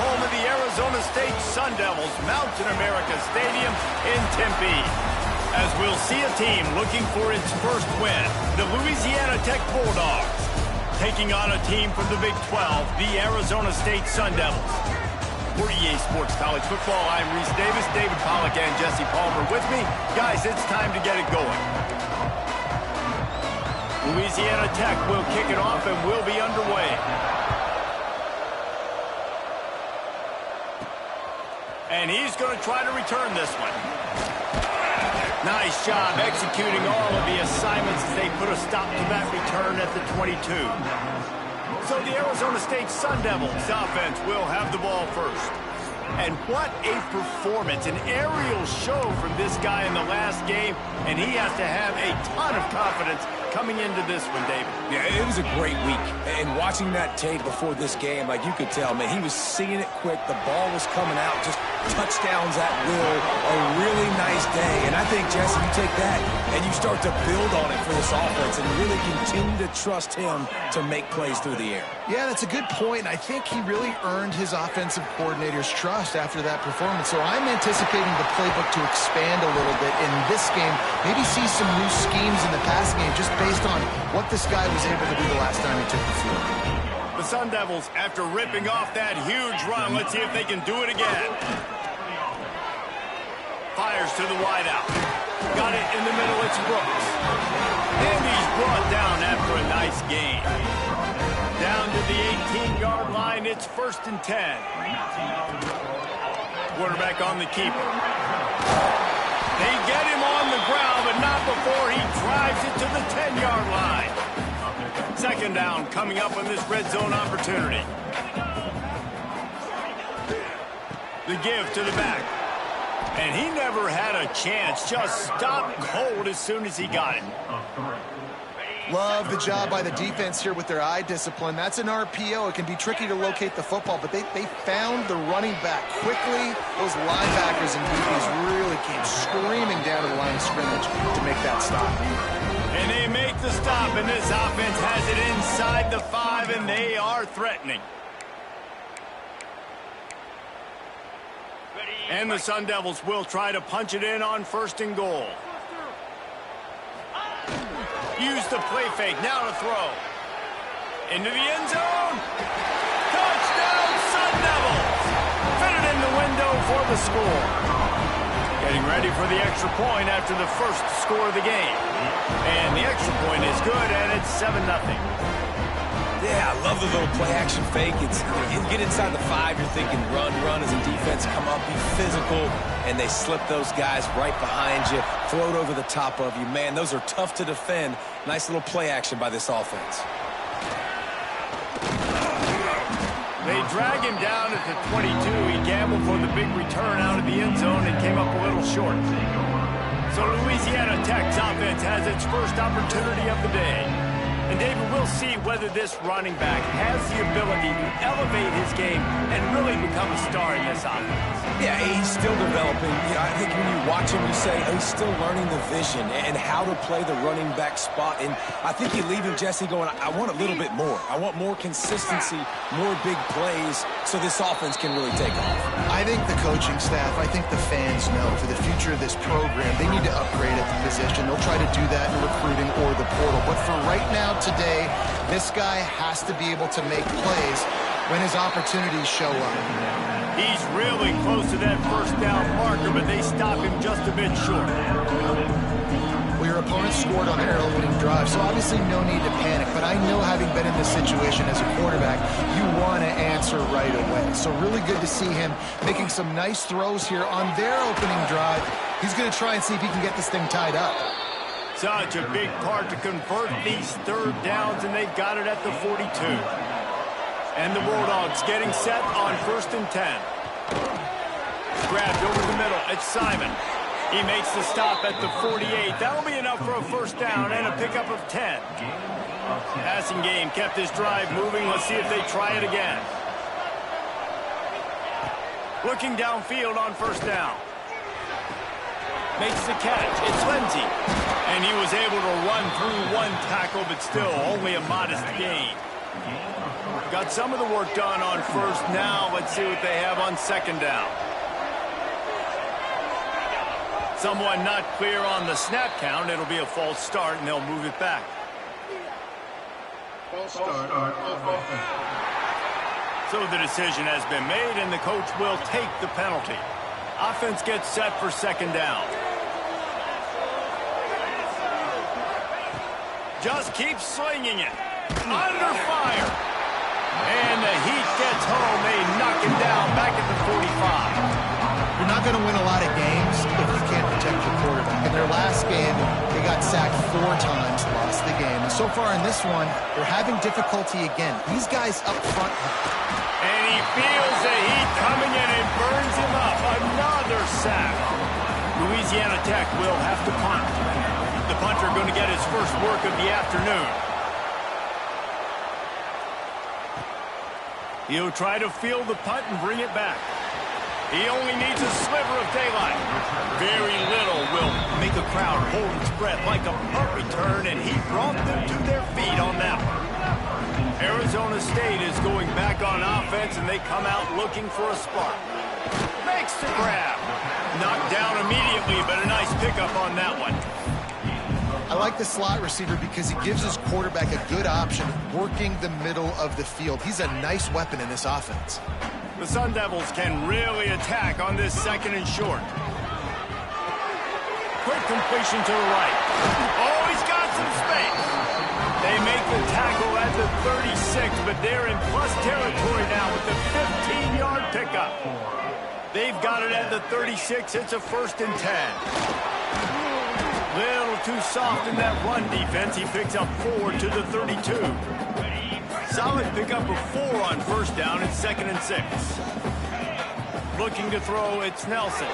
home of the Arizona State Sun Devils, Mountain America Stadium in Tempe. As we'll see a team looking for its first win, the Louisiana Tech Bulldogs, taking on a team from the Big 12, the Arizona State Sun Devils. For EA Sports College Football, I'm Reese Davis, David Pollack, and Jesse Palmer with me. Guys, it's time to get it going. Louisiana Tech will kick it off and will be underway. And he's going to try to return this one. Nice job executing all of the assignments as they put a stop to that return at the 22. So the Arizona State Sun Devils offense will have the ball first. And what a performance, an aerial show from this guy in the last game, and he has to have a ton of confidence coming into this one, David. Yeah, it was a great week. And watching that tape before this game, like you could tell, man, he was seeing it quick. The ball was coming out, just touchdowns at will. A really nice day. And I think, Jesse, you take that and you start to build on it for this offense and really continue to trust him to make plays through the air. Yeah, that's a good point. I think he really earned his offensive coordinator's trust after that performance. So I'm anticipating the playbook to expand a little bit in this game. Maybe see some new schemes in the passing game just based on what this guy was able to do the last time he took the field. The Sun Devils, after ripping off that huge run, let's see if they can do it again. Fires to the wideout. Got it in the middle, it's Brooks. And he's brought down after a nice gain. Down to the 18-yard line, it's 1st and 10. Quarterback on the keeper. They get him on the ground, but not before he drives it to the 10-yard line. 2nd down coming up on this red zone opportunity. The give to the back. And he never had a chance. Just stopped cold as soon as he got it. Love the job by the defense here with their eye discipline. That's an RPO. It can be tricky to locate the football, but they found the running back quickly. Those linebackers and DBs really came screaming down to the line of scrimmage to make that stop. And they make the stop, and this offense has it inside the 5, and they are threatening. And the Sun Devils will try to punch it in on 1st and goal. Use the play fake, now to throw. Into the end zone. Touchdown, Sun Devils! Fit it in the window for the score. Getting ready for the extra point after the first score of the game. And the extra point is good, and it's 7-0. Yeah, I love the little play-action fake. You get inside the 5, you're thinking run as a defense, come up, be physical, and they slip those guys right behind you, float over the top of you. Man, those are tough to defend. Nice little play-action by this offense. They drag him down at the 22. He gambled for the big return out of the end zone and came up a little short. So Louisiana Tech's offense has its first opportunity of the day. And David, we'll see whether this running back has the ability to elevate his game and really become a star in this offense. Yeah, he's still developing. You know, I think when you watch him, you say, oh, he's still learning the vision and how to play the running back spot. And I think you leave him, Jesse, going, I want a little bit more. I want more consistency, more big plays so this offense can really take off. I think the coaching staff, I think the fans know for the future of this program, they need to upgrade at the position. They'll try to do that in recruiting or the portal. But for right now, today, this guy has to be able to make plays when his opportunities show up. He's really close to that 1st down marker, but they stop him just a bit short. Well, your opponent scored on their opening drive, so obviously no need to panic. But I know, having been in this situation as a quarterback, you want to answer right away. So really good to see him making some nice throws here on their opening drive. He's going to try and see if he can get this thing tied up. Such a big part to convert these 3rd downs, and they've got it at the 42. And the Bulldogs getting set on 1st and 10. Grabbed over the middle. It's Simon. He makes the stop at the 48. That'll be enough for a 1st down and a pickup of 10. Passing game kept this drive moving. Let's see if they try it again. Looking downfield on 1st down. Makes the catch. It's Lindsey. And he was able to run through one tackle, but still only a modest gain. Got some of the work done on first. Now let's see what they have on second down. Someone not clear on the snap count. It'll be a false start, and they'll move it back. False start on offense. So the decision has been made, and the coach will take the penalty. Offense gets set for second down. Just keeps slinging it. Under fire. And the Heat gets home. They knock him down back at the 45. You're not going to win a lot of games if you can't protect your quarterback. In their last game, they got sacked 4 times, lost the game. And so far in this one, they're having difficulty again. These guys up front. And he feels the heat coming in and burns him up. Another sack. Louisiana Tech will have to punt. The punter going to get his first work of the afternoon. He'll try to field the punt and bring it back. He only needs a sliver of daylight. Very little will make a crowd hold its breath like a punt return, and he brought them to their feet on that one. Arizona State is going back on offense, and they come out looking for a spark. Makes the grab. Knocked down immediately, but a nice pickup on that one. I like the slot receiver because he gives his quarterback a good option working the middle of the field. He's a nice weapon in this offense. The Sun Devils can really attack on this second and short. Quick completion to the right. Oh, he's got some space. They make the tackle at the 36, but they're in plus territory now with the 15-yard pickup. They've got it at the 36. It's a 1st and 10. Little too soft in that run defense. He picks up 4 to the 32. Solid pickup of 4 on first down. It's 2nd and 6. Looking to throw, it's Nelson.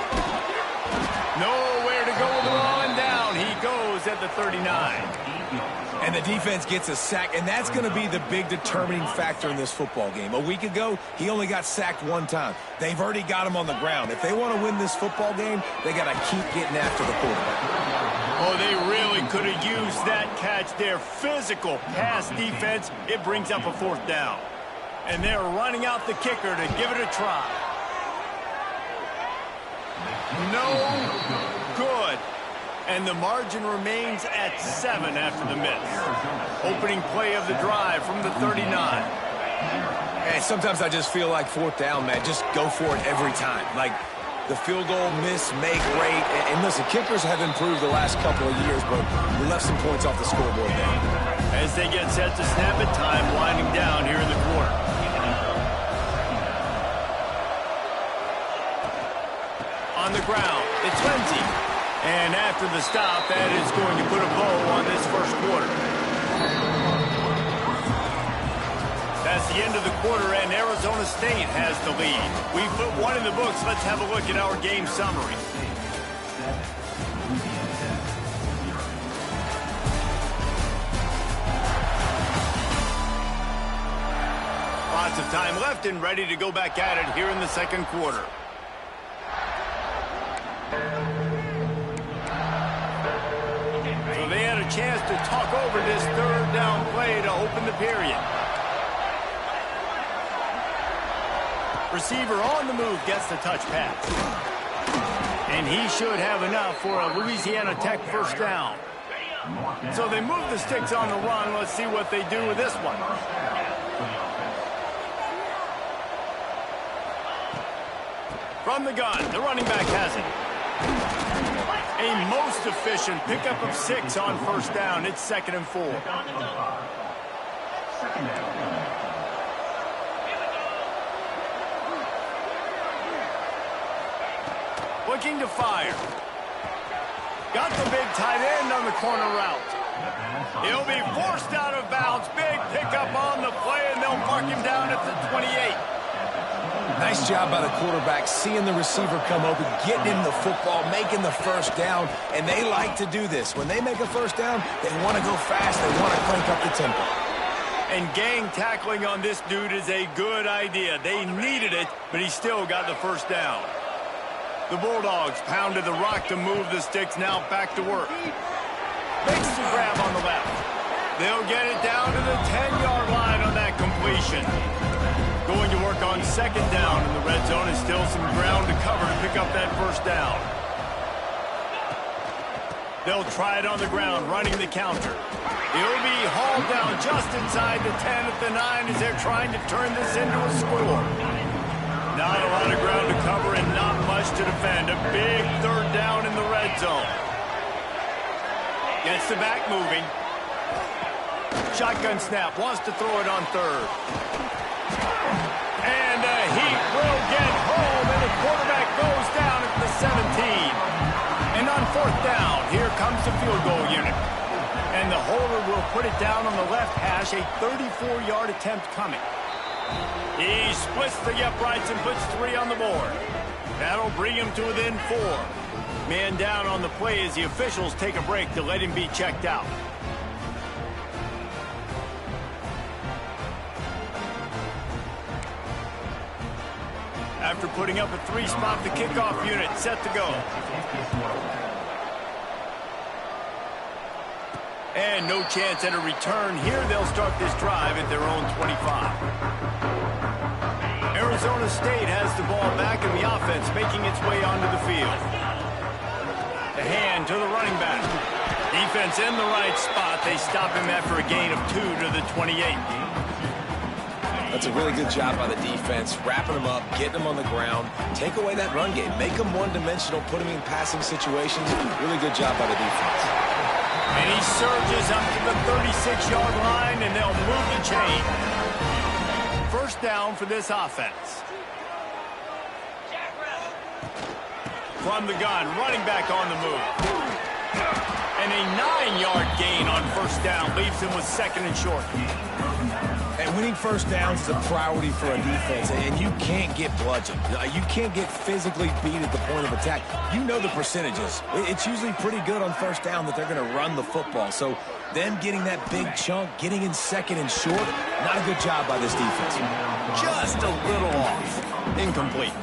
Nowhere to go with the ball, and down he goes at the 39. And the defense gets a sack, and that's going to be the big determining factor in this football game. A week ago, he only got sacked 1 time. They've already got him on the ground. If they want to win this football game, they got to keep getting after the quarterback. Oh, they really could have used that catch there. Physical pass defense. It brings up a 4th down. And they're running out the kicker to give it a try. No good. And the margin remains at 7 after the miss. Opening play of the drive from the 39. And sometimes I just feel like 4th down, man. Just go for it every time. Like, the field goal miss, make rate. And listen, kickers have improved the last couple of years, but we left some points off the scoreboard there. As they get set to snap it, time winding down here in the quarter. On the ground, it's Lindsey. And after the stop, that is going to put a bow on this first quarter. That's the end of the quarter, and Arizona State has the lead. We've put 1 in the books. Let's have a look at our game summary. Lots of time left and ready to go back at it here in the second quarter. So they had a chance to talk over this 3rd down play to open the period. Receiver on the move gets the touch pass. And he should have enough for a Louisiana Tech 1st down. So they move the sticks on the run. Let's see what they do with this one. From the gun, the running back has it. A most efficient pickup of 6 on 1st down. It's 2nd and 4. Looking to fire. Got the big tight end on the corner route. He'll be forced out of bounds. Big pickup on the play, and they'll mark him down at the 28. Nice job by the quarterback, seeing the receiver come open, getting him the football, making the 1st down, and they like to do this. When they make a 1st down, they want to go fast, they want to crank up the tempo. And gang tackling on this dude is a good idea. They needed it, but he still got the 1st down. The Bulldogs pounded the rock to move the sticks, now back to work. Makes the grab on the left. They'll get it down to the 10-yard line on that completion. Going to work on second down in the red zone, and still some ground to cover to pick up that first down. They'll try it on the ground, running the counter. He'll be hauled down just inside the 10 at the 9 as they're trying to turn this into a score. Not a lot of ground to cover and not much to defend. A big third down in the red zone. Gets the back moving. Shotgun snap, wants to throw it on third. And he will get home, and the quarterback goes down at the 17. And on fourth down, here comes the field goal unit. And the holder will put it down on the left hash, a 34-yard attempt coming. He splits the uprights and puts 3 on the board. That'll bring him to within 4. Man down on the play as the officials take a break to let him be checked out. After putting up a 3-spot, the kickoff unit set to go. And no chance at a return here. They'll start this drive at their own 25. Arizona State has the ball back in the offense, making its way onto the field. The hand to the running back. Defense in the right spot. They stop him after a gain of 2 to the 28. That's a really good job by the defense, wrapping them up, getting them on the ground, take away that run game, make them one-dimensional, put them in passing situations. Really good job by the defense. And he surges up to the 36-yard line, and they'll move the chain. First down for this offense. From the gun, running back on the move. And a 9-yard gain on first down leaves him with second and short. And winning first downs is a priority for a defense, and you can't get bludgeoned. You can't get physically beat at the point of attack. You know the percentages. It's usually pretty good on first down that they're going to run the football. So them getting that big chunk, getting in second and short, not a good job by this defense. Just a little off. Incomplete.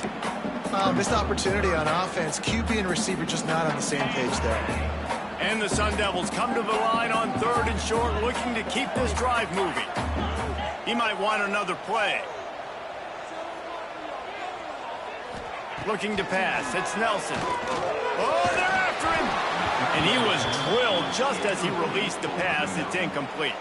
Missed opportunity on offense. QB and receiver just not on the same page there. And the Sun Devils come to the line on third and short, looking to keep this drive moving. He might want another play. Looking to pass. It's Nelson. Oh, they're after him. And he was drilled just as he released the pass. It's incomplete.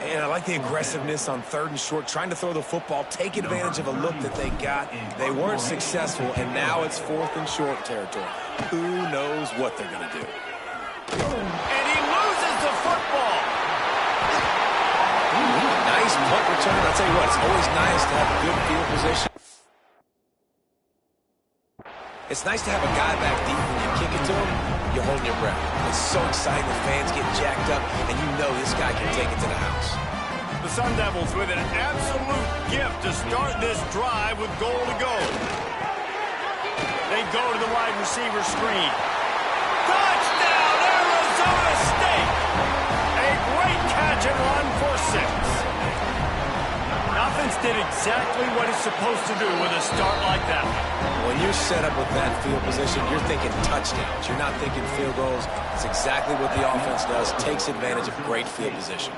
And I like the aggressiveness on third and short, trying to throw the football, take advantage of a look that they got. They weren't successful, and now it's fourth and short territory. Who knows what they're going to do? And he loses the football. Nice punt return. I'll tell you what, it's always nice to have a good field position. It's nice to have a guy back deep when you kick it to him, you're holding your breath. It's so exciting. The fans get jacked up, and you know this guy can take it to the house. The Sun Devils with an absolute gift to start this drive with goal to go. They go to the wide receiver screen. Touchdown, Arizona State! A great catch and run for 6. Offense did exactly what it's supposed to do with a start like that. When you're set up with that field position, you're thinking touchdowns. You're not thinking field goals. It's exactly what the offense does. Takes advantage of great field position.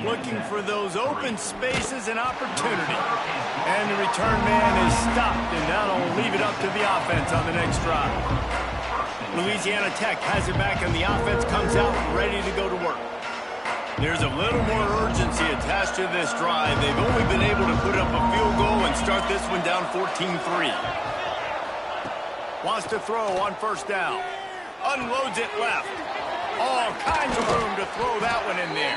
Looking for those open spaces and opportunity. And the return man is stopped, and that'll leave it up to the offense on the next drive. Louisiana Tech has it back, and the offense comes out ready to go to work. There's a little more urgency attached to this drive. They've only been able to put up a field goal and start this one down 14-3. Wants to throw on first down. Unloads it left. All kinds of room to throw that one in there.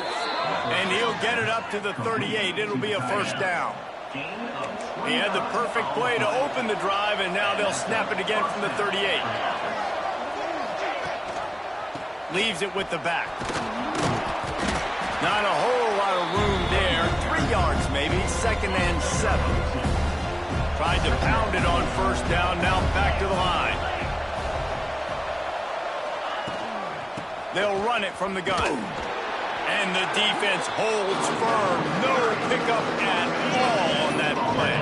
And he'll get it up to the 38. It'll be a first down. He had the perfect play to open the drive, and now they'll snap it again from the 38. Leaves it with the back. Not a whole lot of room there. 3 yards maybe, second and 7. Tried to pound it on first down, now back to the line. They'll run it from the gun. And the defense holds firm. No pickup at all on that play.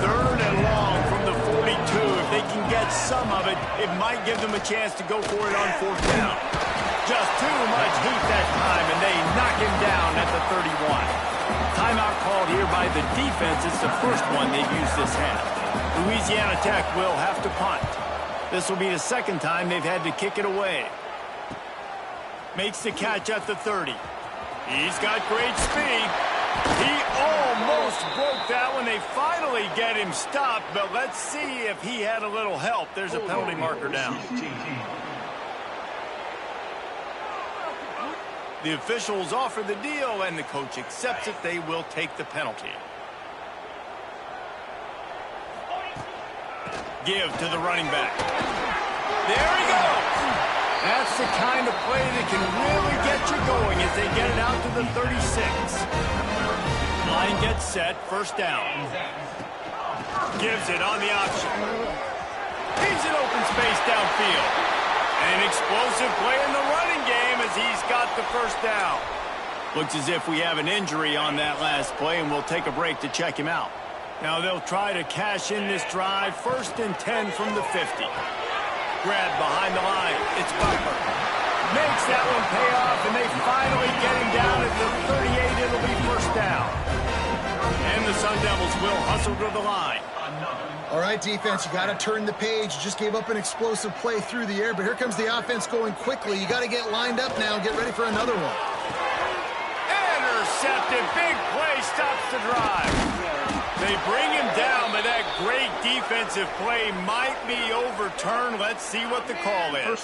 Third and long from the 42. If they can get some of it, it might give them a chance to go for it on fourth down. Just too much heat that time, and they knock him down at the 31. Timeout called here by the defense. It's the first one they've used this half. Louisiana Tech will have to punt. This will be the second time they've had to kick it away. Makes the catch at the 30. He's got great speed. He almost broke that when they finally get him stopped, but let's see if he had a little help. There's a penalty marker down. The officials offer the deal, and the coach accepts it. They will take the penalty. Give to the running back. There he goes. That's the kind of play that can really get you going as they get it out to the 36. Line gets set, first down. Gives it on the option. He's in open space downfield. An explosive play in the running game as he's got the first down. Looks as if we have an injury on that last play, and we'll take a break to check him out. Now they'll try to cash in this drive. First and 10 from the 50. Grab behind the line. It's Butler. Makes that one pay off, and they finally get him down at the 38. It'll be first down. And the Sun Devils will hustle to the line. All right, defense, you got to turn the page. You just gave up an explosive play through the air, but here comes the offense going quickly. You got to get lined up now and get ready for another one. Intercepted. Big play stops the drive. They bring him down, but that great defensive play might be overturned. Let's see what the call is.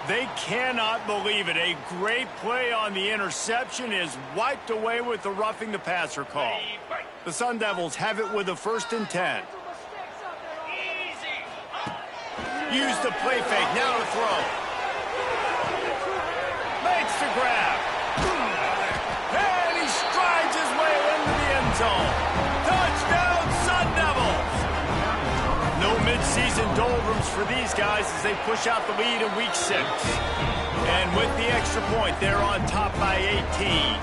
They cannot believe it. A great play on the interception is wiped away with the roughing the passer call. The Sun Devils have it with a first and 10. Use the play fake. Now to throw. Makes the grab. And he strides his way into the end zone. Touchdown, Sun Devils. No midseason doldrums for these guys as they push out the lead in week 6. And with the extra point, they're on top by 18.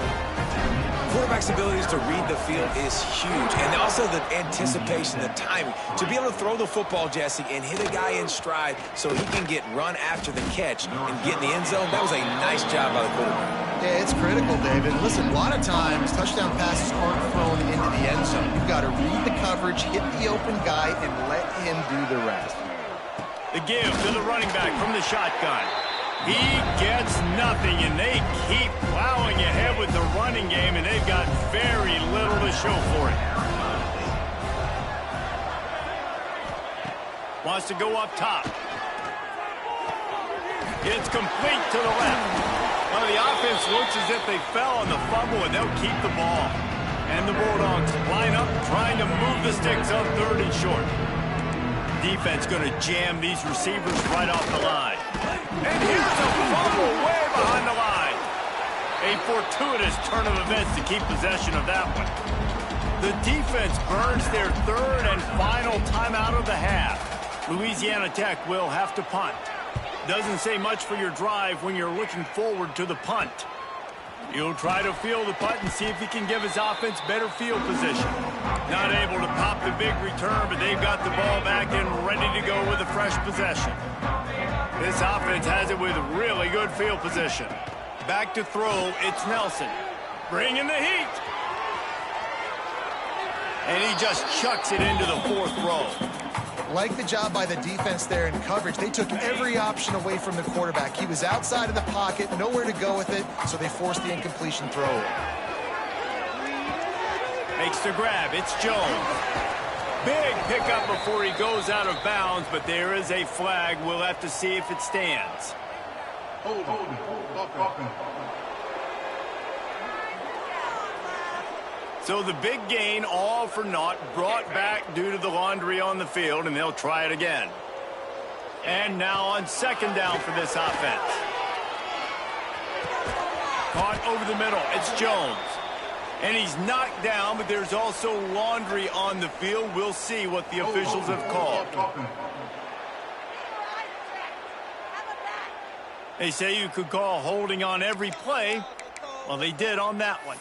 Quarterback's abilities to read the field is huge, and also the anticipation, the timing. To be able to throw the football, Jesse, and hit a guy in stride so he can get run after the catch and get in the end zone, that was a nice job by the quarterback. Yeah, it's critical, David. Listen, a lot of times touchdown passes aren't thrown into the end zone. You've got to read the coverage, hit the open guy, and let him do the rest. The give to the running back from the shotgun. He gets nothing, and they keep plowing ahead with the running game, and they've got very little to show for it. Wants to go up top. It's complete to the left. Well, the offense looks as if they fell on the fumble, and they'll keep the ball. And the Bulldogs line up, trying to move the sticks on 3rd and short. Defense going to jam these receivers right off the line. And here's a fumble way behind the line. A fortuitous turn of events to keep possession of that one. The defense burns their 3rd and final timeout of the half. Louisiana Tech will have to punt. Doesn't say much for your drive when you're looking forward to the punt. He'll try to field the punt and see if he can give his offense better field position. Not able to pop the big return, but they've got the ball back and ready to go with a fresh possession. This offense has it with really good field position. Back to throw, it's Nelson. Bringing the heat. And he just chucks it into the 4th row. Like the job by the defense there in coverage. They took every option away from the quarterback. He was outside of the pocket, nowhere to go with it, so they forced the incompletion throw. Makes the grab. It's Jones. Big pickup before he goes out of bounds, but there is a flag. We'll have to see if it stands. Hold. So the big gain, all for naught, brought back due to the laundry on the field, and they'll try it again. And now on 2nd down for this offense. Caught over the middle. It's Jones. And he's knocked down, but there's also laundry on the field. We'll see what the officials have called. They say you could call holding on every play. Well, they did on that one.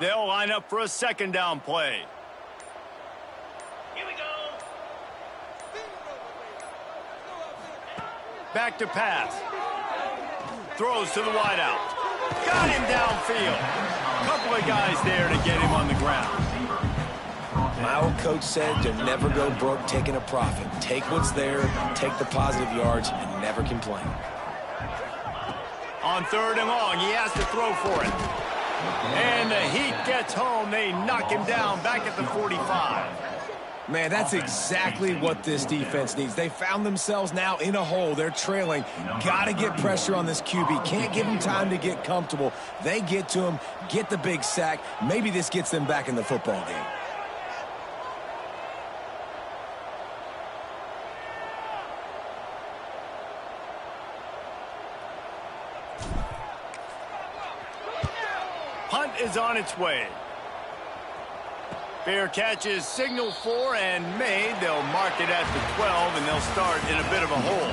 They'll line up for a second down play. Here we go. Back to pass. Throws to the wideout. Got him downfield. Couple of guys there to get him on the ground. My old coach said to never go broke taking a profit. Take what's there, take the positive yards, and never complain. On 3rd and long, he has to throw for it. And the heat gets home. They knock him down back at the 45. Man, that's exactly what this defense needs. They found themselves now in a hole. They're trailing. Got to get pressure on this QB. Can't give him time to get comfortable. They get to him, get the big sack. Maybe this gets them back in the football game. Punt is on its way. Fair catch is signaled for and made. They'll mark it at the 12, and they'll start in a bit of a hole.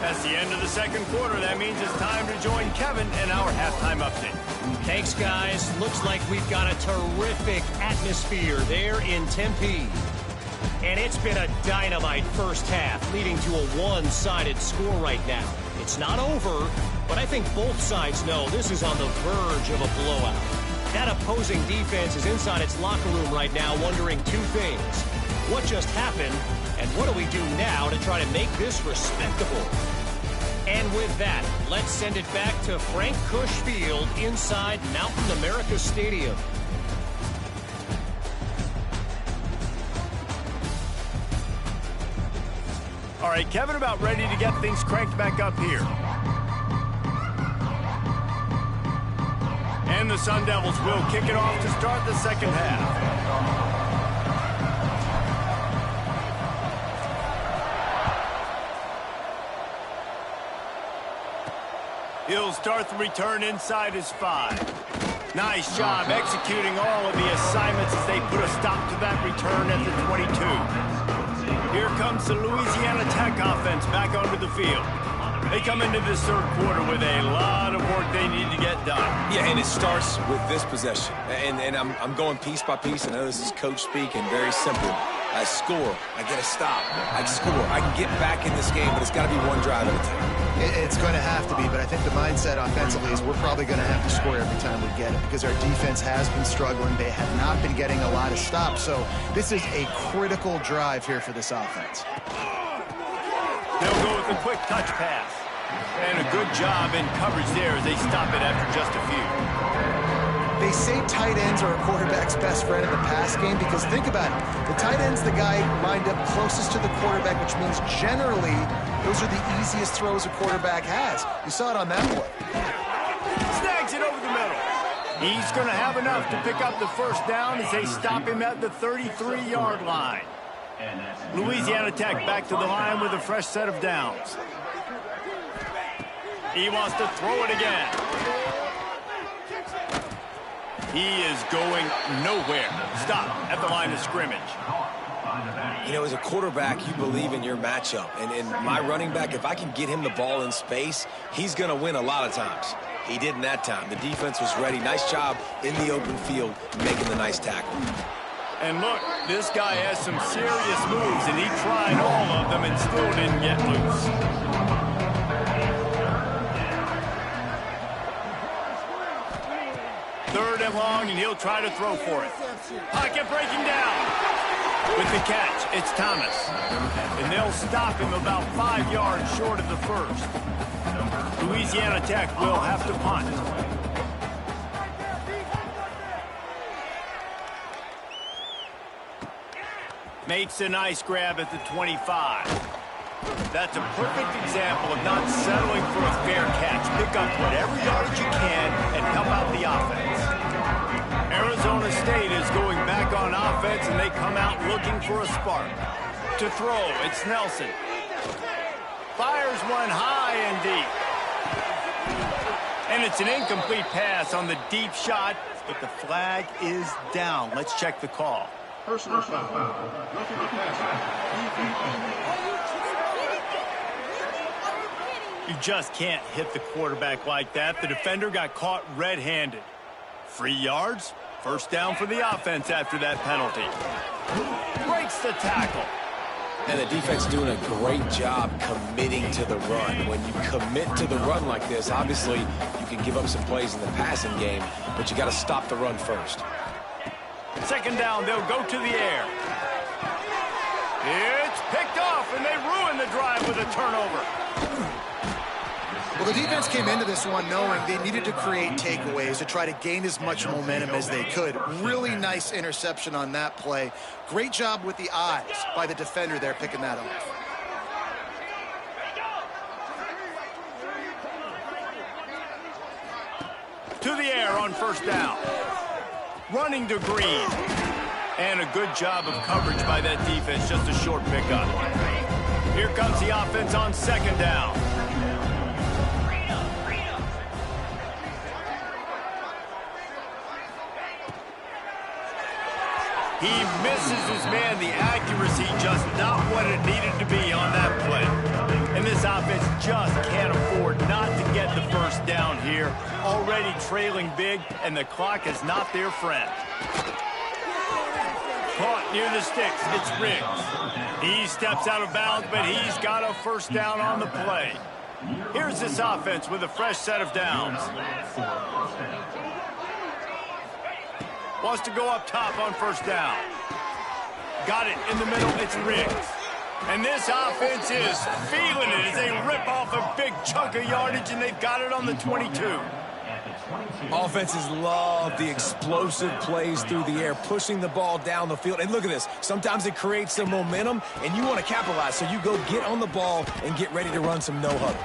That's the end of the second quarter. That means it's time to join Kevin in our halftime update. Thanks, guys. Looks like we've got a terrific atmosphere there in Tempe. And it's been a dynamite first half, leading to a one-sided score right now. It's not over, but I think both sides know this is on the verge of a blowout. That opposing defense is inside its locker room right now wondering two things. What just happened, and what do we do now to try to make this respectable? And with that, let's send it back to Frank Cush Field inside Mountain America Stadium. All right, Kevin, about ready to get things cranked back up here. And the Sun Devils will kick it off to start the second half. He'll start the return inside his 5. Nice job executing all of the assignments as they put a stop to that return at the 22. Here comes the Louisiana Tech offense back onto the field. They come into this third quarter with a lot of work they need to get done. Yeah, and it starts with this possession. And I'm going piece by piece. I know this is coach speaking, very simple. I score, I get a stop, I score. I can get back in this game, but it's got to be one drive at a time. It's going to have to be, but I think the mindset offensively is we're probably going to have to score every time we get it because our defense has been struggling. They have not been getting a lot of stops, so this is a critical drive here for this offense. They'll go with a quick touch pass. And a good job in coverage there as they stop it after just a few. They say tight ends are a quarterback's best friend in the pass game because think about it. The tight end's the guy lined up closest to the quarterback, which means generally those are the easiest throws a quarterback has. You saw it on that play. Snags it over the middle. He's going to have enough to pick up the first down as they stop him at the 33-yard line. Louisiana Tech back to the line with a fresh set of downs. He wants to throw it again. He is going nowhere. Stop at the line of scrimmage. You know, as a quarterback, you believe in your matchup. And my running back, if I can get him the ball in space, he's going to win a lot of times. He didn't that time. The defense was ready. Nice job in the open field making the nice tackle. And look, this guy has some serious moves, and he tried all of them and still didn't get loose. Third and long, and he'll try to throw for it. Pocket breaking down. With the catch, it's Thomas. And they'll stop him about 5 yards short of the first. Louisiana Tech will have to punt. Makes a nice grab at the 25. That's a perfect example of not settling for a fair catch. Pick up whatever yardage you can and help out the offense. Arizona State is going back on offense, and they come out looking for a spark. To throw, it's Nelson. Fires one high and deep. And it's an incomplete pass on the deep shot, but the flag is down. Let's check the call. Personal foul. Roughing the passer. You just can't hit the quarterback like that. The defender got caught red-handed. 3 yards? First down for the offense after that penalty. Breaks the tackle. And the defense doing a great job committing to the run. When you commit to the run like this, obviously you can give up some plays in the passing game, but you got to stop the run first. Second down, they'll go to the air. It's picked off, and they ruin the drive with a turnover. Well, the defense came into this one knowing they needed to create takeaways to try to gain as much momentum as they could. Really nice interception on that play. Great job with the eyes by the defender there picking that up. To the air on first down. Running to Green. And a good job of coverage by that defense, just a short pickup. Here comes the offense on second down. He misses his man. The accuracy just not what it needed to be on that play. And this offense just can't afford not to get the first down here. Already trailing big, and the clock is not their friend. Caught near the sticks. It's Riggs. He steps out of bounds, but he's got a first down on the play. Here's this offense with a fresh set of downs. Wants to go up top on first down. Got it in the middle. It's Riggs. And this offense is feeling it as they rip off a big chunk of yardage, and they've got it on the 22. Offenses love the explosive plays through the air, pushing the ball down the field. And look at this. Sometimes it creates some momentum, and you want to capitalize. So you go get on the ball and get ready to run some no-huddle.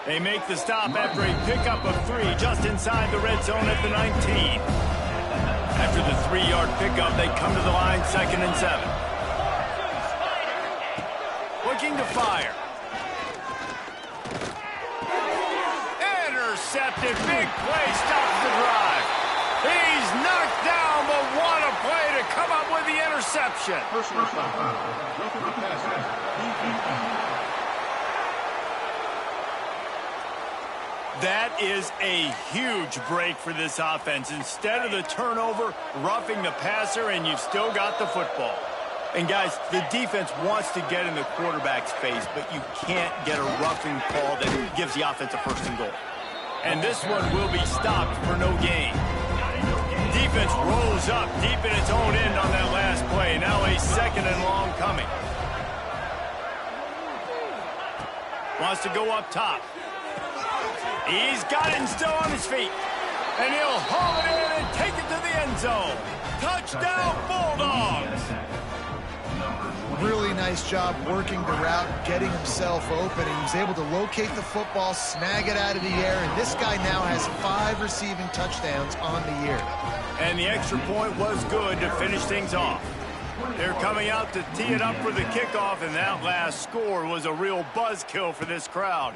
They make the stop after a pickup of 3 just inside the red zone at the 19. After the 3-yard pickup, they come to the line, 2nd and 7. Looking to fire. Intercepted. Big play stops the drive. He's knocked down, but what a play to come up with the interception. Personal foul. Roughing the passer. DPE. That is a huge break for this offense. Instead of the turnover, roughing the passer, and you've still got the football. And guys, the defense wants to get in the quarterback's face, but you can't get a roughing call that gives the offense a first and goal. And this one will be stopped for no gain. Defense rolls up deep in its own end on that last play. Now a 2nd and long coming. Wants to go up top. He's got it and still on his feet. And he'll haul it in and take it to the end zone. Touchdown, Bulldogs! Really nice job working the route, getting himself open. He was able to locate the football, snag it out of the air, and this guy now has 5 receiving touchdowns on the year. And the extra point was good to finish things off. They're coming out to tee it up for the kickoff, and that last score was a real buzzkill for this crowd.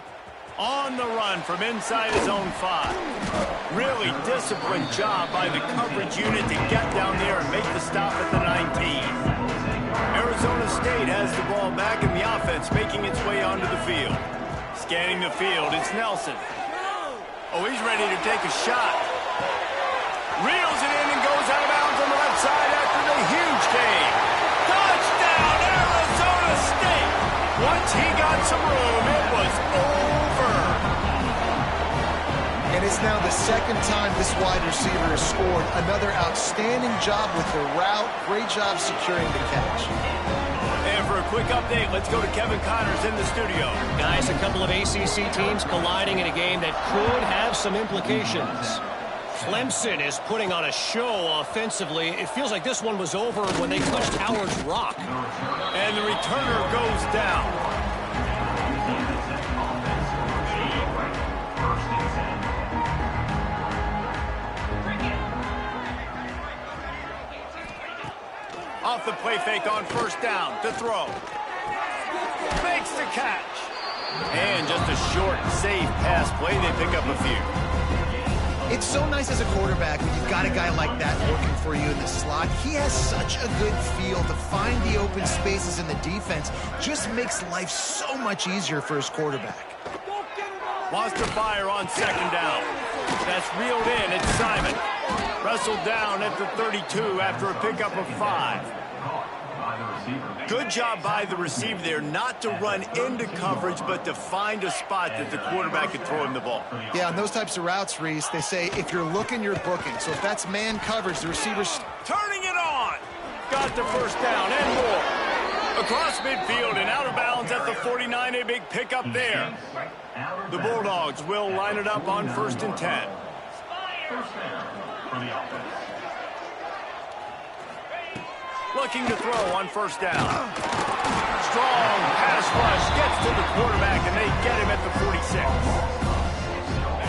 On the run from inside his own 5. Really disciplined job by the coverage unit to get down there and make the stop at the 19. Arizona State has the ball back, and the offense making its way onto the field. Scanning the field, it's Nelson. Oh, he's ready to take a shot. Reels it in and goes out of bounds on the left side after the huge gain. Touchdown, Arizona State! Once he got some room, it was over. And it's now the 2nd time this wide receiver has scored. Another outstanding job with the route. Great job securing the catch. And for a quick update, let's go to Kevin Connors in the studio. Guys, a couple of ACC teams colliding in a game that could have some implications. Clemson is putting on a show offensively. It feels like this one was over when they touched Howard's Rock. And the returner goes down. Off the play fake on first down to throw. Makes the catch. And just a short, safe pass play. They pick up a few. It's so nice as a quarterback when you've got a guy like that working for you in the slot. He has such a good feel to find the open spaces in the defense. Just makes life so much easier for his quarterback. Wants to fire on second down. That's reeled in. It's Simon. Wrestled down at the 32 after a pickup of 5. Good job by the receiver there not to run into coverage, but to find a spot that the quarterback could throw him the ball. Yeah, on those types of routes, Reese, they say if you're looking, you're booking. So if that's man coverage, the receiver's turning it on. Got the first down and more. Across midfield and out of bounds at the 49, a big pickup there. The Bulldogs will line it up on 1st and 10. First down for the offense. Looking to throw on 1st down. Strong pass rush gets to the quarterback, and they get him at the 46.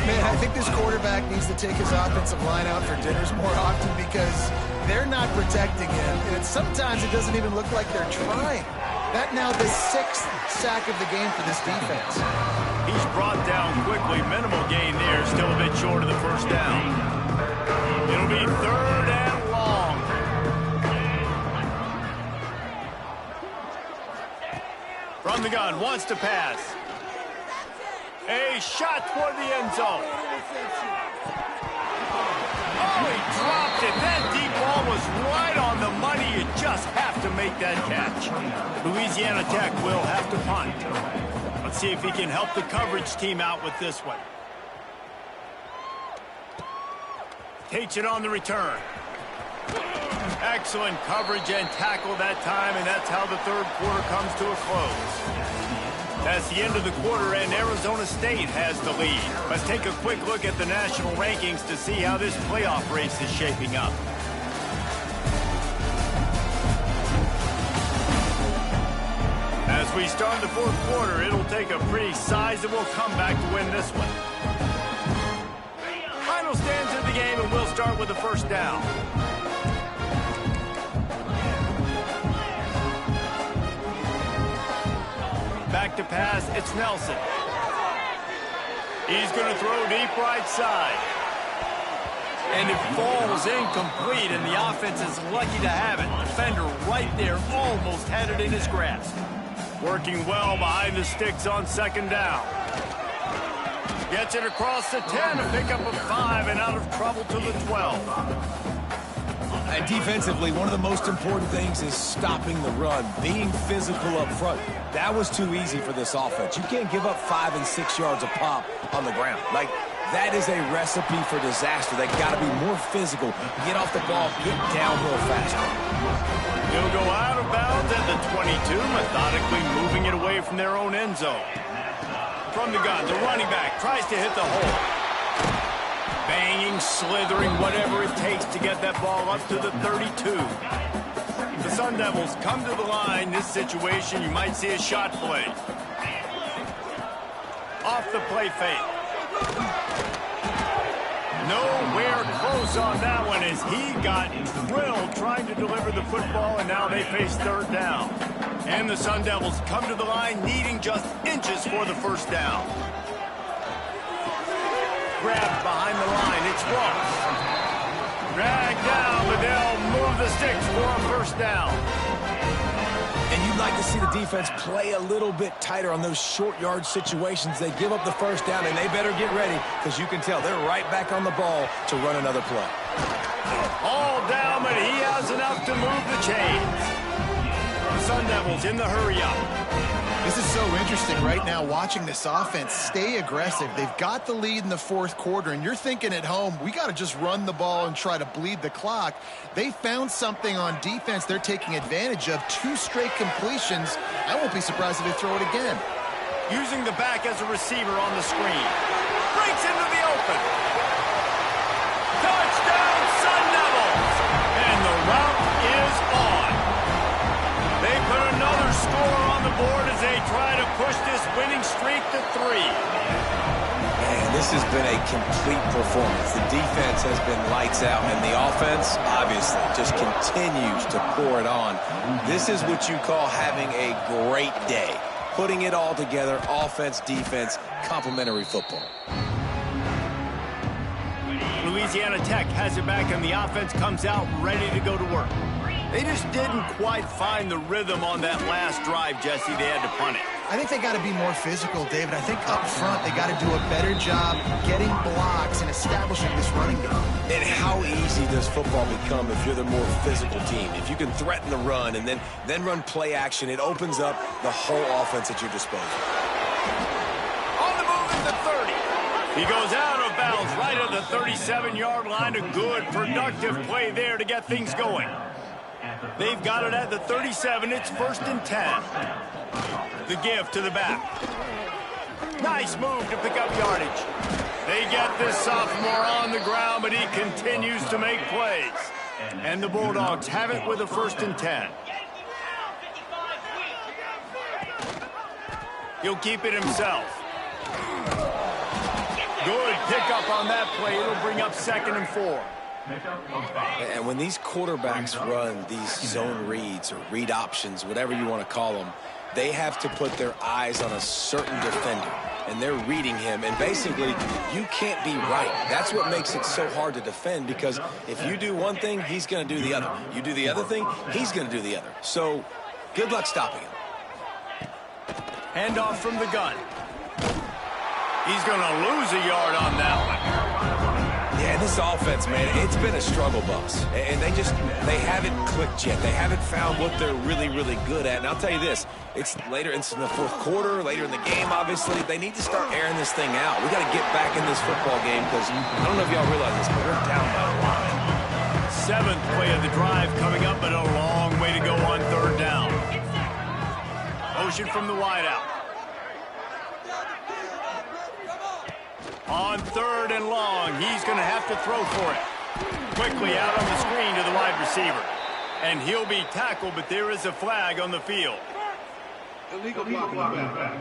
Man, I think this quarterback needs to take his offensive line out for dinners more often because they're not protecting him. And sometimes it doesn't even look like they're trying. That now the 6th sack of the game for this defense. He's brought down quickly. Minimal gain there. Still a bit short of the 1st down. It'll be 3rd and long. From the gun, wants to pass. A shot toward the end zone. Oh, he dropped it. That deep ball was right on the money. You just have to make that catch. Louisiana Tech will have to punt. Let's see if he can help the coverage team out with this one. Takes it on the return. Excellent coverage and tackle that time, and that's how the 3rd quarter comes to a close. That's the end of the quarter, and Arizona State has the lead. Let's take a quick look at the national rankings to see how this playoff race is shaping up. As we start the 4th quarter, it'll take a pretty sizable comeback to win this one. Final stands of the game, and we'll start with the 1st down. Back to pass, it's Nelson. He's going to throw deep right side. And it falls incomplete, and the offense is lucky to have it. Defender right there almost had it in his grasp. Working well behind the sticks on 2nd down. Gets it across the 10, a pickup of 5, and out of trouble to the 12. And defensively, one of the most important things is stopping the run, being physical up front. That was too easy for this offense. You can't give up 5 and 6 yards a pop on the ground. Like, that is a recipe for disaster. They got to be more physical, get off the ball, get downhill faster. He'll go out of bounds at the 22, methodically moving it away from their own end zone. From the gun, the running back tries to hit the hole. Banging, slithering, whatever it takes to get that ball up to the 32. The Sun Devils come to the line. This situation, you might see a shot play. Off the play fake. Nowhere close on that one as he got drilled trying to deliver the football, and now they face 3rd down. And the Sun Devils come to the line needing just inches for the 1st down. Grabbed behind the line, it's Ross. Dragged down, but they'll move the sticks for a 1st down. And you'd like to see the defense play a little bit tighter on those short yard situations. They give up the 1st down, and they better get ready because you can tell they're right back on the ball to run another play. All down, but he has enough to move the chains. The Sun Devils in the hurry-up. This is so interesting right now watching this offense stay aggressive. They've got the lead in the 4th quarter, and you're thinking at home, we got to just run the ball and try to bleed the clock. They found something on defense they're taking advantage of. 2 straight completions. I won't be surprised if they throw it again. Using the back as a receiver on the screen. Breaks into the open. Touchdown, Sun Devils! And the route is on. They put another score on the board as they try to push this winning streak to 3. Man, this has been a complete performance. The defense has been lights out, and the offense, obviously, just continues to pour it on. This is what you call having a great day. Putting it all together, offense, defense, complementary football. Louisiana Tech has it back, and the offense comes out ready to go to work. They just didn't quite find the rhythm on that last drive, Jesse. They had to punt it. I think they got to be more physical, David. I think up front they got to do a better job getting blocks and establishing this running game. And how easy does football become if you're the more physical team? If you can threaten the run and then run play action, it opens up the whole offense at your disposal. On the move at the 30. He goes out of bounds right at the 37-yard line. A good, productive play there to get things going. They've got it at the 37. It's 1st and 10. The give to the back. Nice move to pick up yardage. They get this sophomore on the ground, but he continues to make plays. And the Bulldogs have it with a 1st and 10. He'll keep it himself. Good pickup on that play. It'll bring up 2nd and 4. And when these quarterbacks run these zone reads or read options, whatever you want to call them, they have to put their eyes on a certain defender, and they're reading him. And basically, you can't be right. That's what makes it so hard to defend, because if you do one thing, he's going to do the other. You do the other thing, he's going to do the other. So good luck stopping him. Handoff from the gun. He's going to lose a yard on that one. Yeah, this offense, man, it's been a struggle bus. And they haven't clicked yet. They haven't found what they're really, really good at. And I'll tell you this, it's later, it's in the 4th quarter, later in the game, obviously. They need to start airing this thing out. We got to get back in this football game, because I don't know if y'all realize this, but we're down by a lot. 7th play of the drive coming up, but a long way to go on 3rd down. Motion from the wideout. On 3rd and long, he's going to have to throw for it. Quickly out on the screen to the wide receiver. And he'll be tackled, but there is a flag on the field. Illegal blocking back.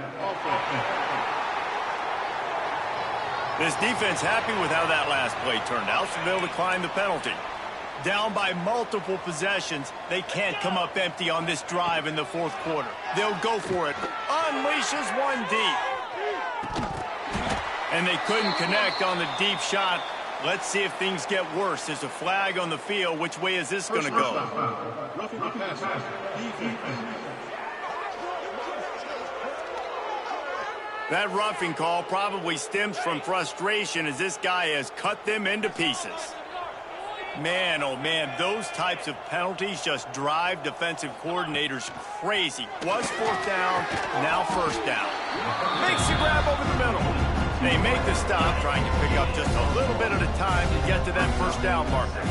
This defense happy with how that last play turned out, so they'll decline the penalty. Down by multiple possessions, they can't come up empty on this drive in the 4th quarter. They'll go for it. Unleashes one deep. And they couldn't connect on the deep shot. Let's see if things get worse. There's a flag on the field. Which way is this going to go? Roughing the passer. That roughing call probably stems from frustration, as this guy has cut them into pieces. Man, oh man, those types of penalties just drive defensive coordinators crazy. Was 4th down, now 1st down. Makes the grab over the middle. They make the stop, trying to pick up just a little bit at a time to get to that 1st down marker.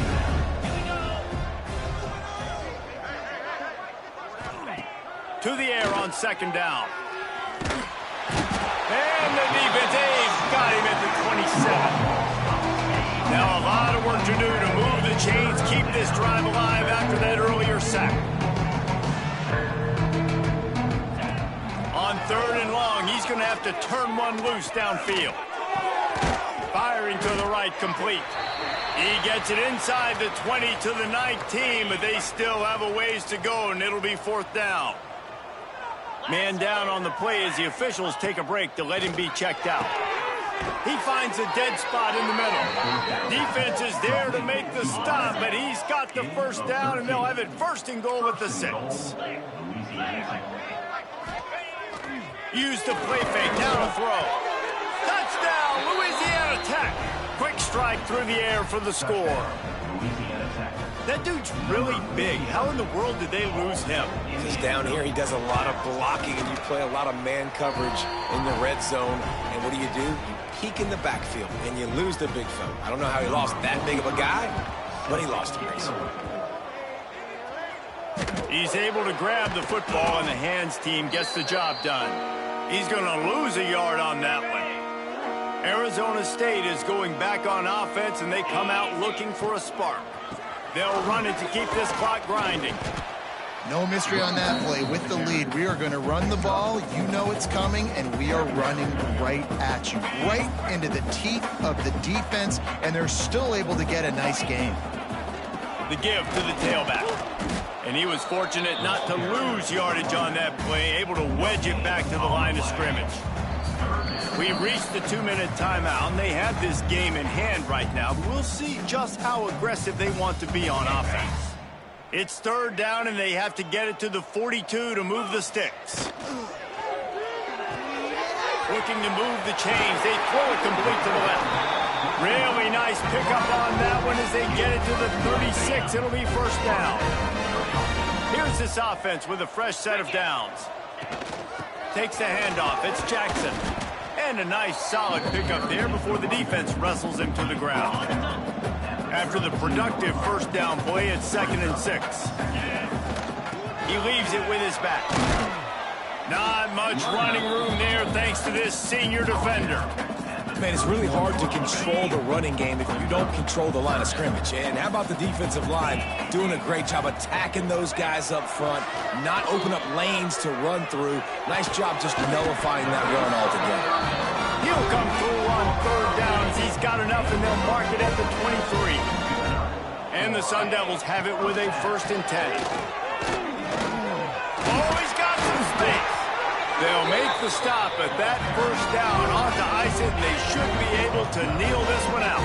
To the air on 2nd down. And the defense, they've got him at the 27. Now a lot of work to do to move the chains, keep this drive alive after that earlier sack. On 3rd and long, he's going to have to turn one loose downfield. Firing to the right, complete. He gets it inside the 20 to the 19, but they still have a ways to go, and it'll be 4th down. Man down on the play as the officials take a break to let him be checked out. He finds a dead spot in the middle. Defense is there to make the stop, but he's got the 1st down, and they'll have it 1st and goal at the 6. Use the play fake, now to throw. Touchdown, Louisiana Tech. Quick strike through the air for the score. That dude's really big. How in the world did they lose him? Because down here he does a lot of blocking, and you play a lot of man coverage in the red zone. And what do? You peek in the backfield, and you lose the big fella. I don't know how he lost that big of a guy, but he lost him. He's able to grab the football, and the hands team gets the job done. He's going to lose a yard on that one. Arizona State is going back on offense, and they come out looking for a spark. They'll run it to keep this clock grinding. No mystery on that play. With the lead, we are going to run the ball. You know it's coming, and we are running right at you, right into the teeth of the defense, and they're still able to get a nice gain. The give to the tailback. And he was fortunate not to lose yardage on that play, able to wedge it back to the line of scrimmage. We've reached the 2-minute timeout, and they have this game in hand right now. We'll see just how aggressive they want to be on offense. It's 3rd down, and they have to get it to the 42 to move the sticks. Looking to move the chains. They throw it complete to the left. Really nice pickup on that one as they get it to the 36. It'll be first down. Here's this offense with a fresh set of downs. Takes the handoff. It's Jackson. And a nice solid pickup there before the defense wrestles him to the ground. After the productive first down play, it's 2nd and 6. He leaves it with his back. Not much running room there thanks to this senior defender. Man, it's really hard to control the running game if you don't control the line of scrimmage. And how about the defensive line doing a great job attacking those guys up front, not open up lanes to run through. Nice job just nullifying that run altogether. He'll come through on 3rd downs. He's got enough, and they'll mark it at the 23. And the Sun Devils have it with a 1st and 10. Oh, he's got some space. They'll make the stop at that first down onto ice it, and they should be able to kneel this one out.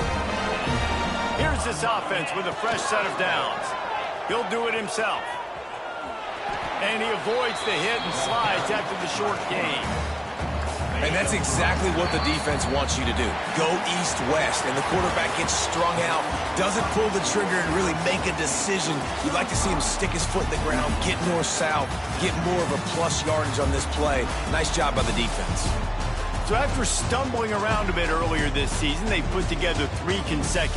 Here's this offense with a fresh set of downs. He'll do it himself. And he avoids the hit and slides after the short gain. And that's exactly what the defense wants you to do. Go east-west, and the quarterback gets strung out, doesn't pull the trigger and really make a decision. You'd like to see him stick his foot in the ground, get north-south, get more of a plus yardage on this play. Nice job by the defense. So after stumbling around a bit earlier this season, they put together 3 consecutive